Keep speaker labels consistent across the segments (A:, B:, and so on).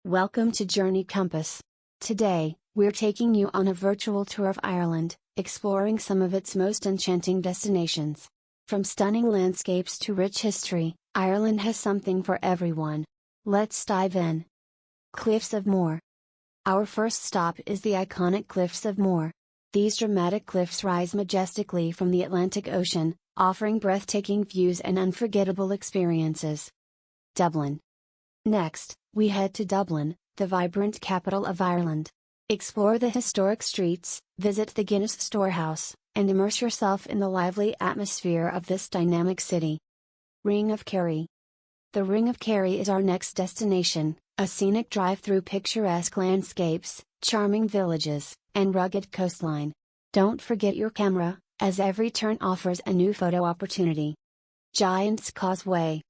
A: Welcome to Journey Compass. Today, we're taking you on a virtual tour of Ireland, exploring some of its most enchanting destinations. From stunning landscapes to rich history, Ireland has something for everyone. Let's dive in. Cliffs of Moher. Our first stop is the iconic Cliffs of Moher. These dramatic cliffs rise majestically from the Atlantic Ocean, offering breathtaking views and unforgettable experiences. Dublin. Next, we head to Dublin, the vibrant capital of Ireland. Explore the historic streets, visit the Guinness Storehouse, and immerse yourself in the lively atmosphere of this dynamic city. Ring of Kerry. The Ring of Kerry is our next destination, a scenic drive through picturesque landscapes, charming villages, and rugged coastline. Don't forget your camera, as every turn offers a new photo opportunity. Giant's Causeway.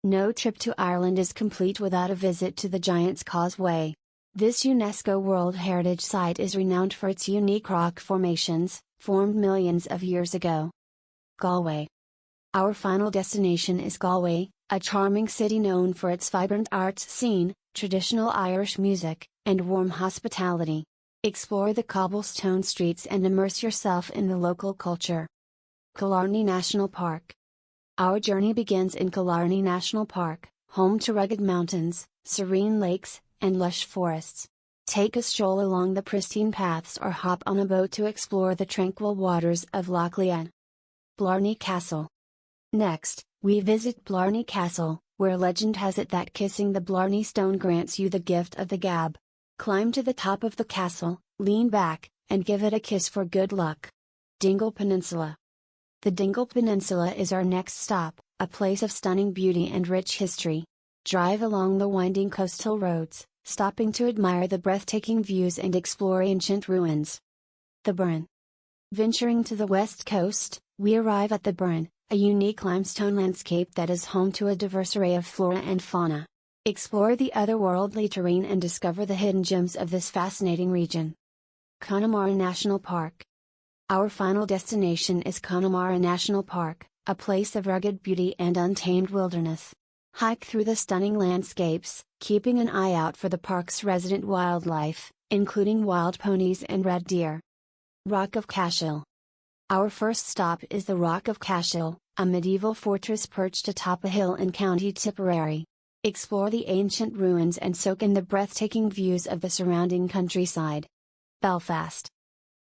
A: No trip to Ireland is complete without a visit to the Giant's Causeway. This UNESCO World Heritage Site is renowned for its unique rock formations, formed millions of years ago. Galway. Our final destination is Galway, a charming city known for its vibrant arts scene, traditional Irish music, and warm hospitality. Explore the cobblestone streets and immerse yourself in the local culture. Killarney National Park. Our journey begins in Killarney National Park, home to rugged mountains, serene lakes, and lush forests. Take a stroll along the pristine paths or hop on a boat to explore the tranquil waters of Loch Lean. Blarney Castle. Next, we visit Blarney Castle, where legend has it that kissing the Blarney Stone grants you the gift of the gab. Climb to the top of the castle, lean back, and give it a kiss for good luck. Dingle Peninsula. The Dingle Peninsula is our next stop, a place of stunning beauty and rich history. Drive along the winding coastal roads, stopping to admire the breathtaking views and explore ancient ruins. The Burren. Venturing to the west coast, we arrive at the Burren, a unique limestone landscape that is home to a diverse array of flora and fauna. Explore the otherworldly terrain and discover the hidden gems of this fascinating region. Connemara National Park. Our final destination is Connemara National Park, a place of rugged beauty and untamed wilderness. Hike through the stunning landscapes, keeping an eye out for the park's resident wildlife, including wild ponies and red deer. Rock of Cashel. Our first stop is the Rock of Cashel, a medieval fortress perched atop a hill in County Tipperary. Explore the ancient ruins and soak in the breathtaking views of the surrounding countryside. Belfast.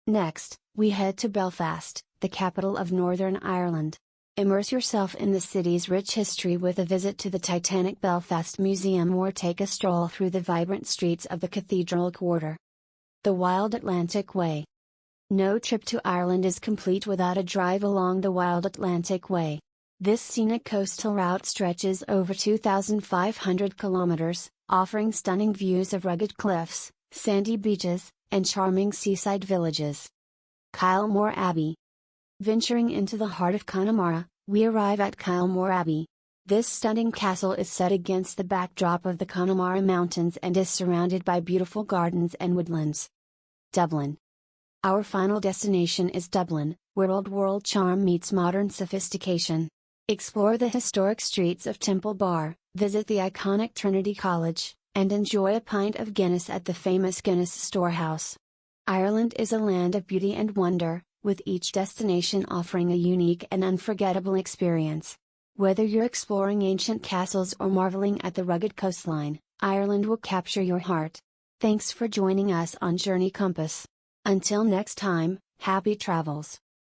A: Next, we head to Belfast, the capital of Northern Ireland. Immerse yourself in the city's rich history with a visit to the Titanic Belfast Museum or take a stroll through the vibrant streets of the Cathedral Quarter. The Wild Atlantic Way. No trip to Ireland is complete without a drive along the Wild Atlantic Way. This scenic coastal route stretches over 2,500 kilometers, offering stunning views of rugged cliffs, sandy beaches, and charming seaside villages. Kylemore Abbey. Venturing into the heart of Connemara, we arrive at Kylemore Abbey. This stunning castle is set against the backdrop of the Connemara Mountains and is surrounded by beautiful gardens and woodlands. Dublin. Our final destination is Dublin, where old world charm meets modern sophistication. Explore the historic streets of Temple Bar, visit the iconic Trinity College, and enjoy a pint of Guinness at the famous Guinness Storehouse. Ireland is a land of beauty and wonder, with each destination offering a unique and unforgettable experience. Whether you're exploring ancient castles or marveling at the rugged coastline, Ireland will capture your heart. Thanks for joining us on Journey Compass. Until next time, happy travels.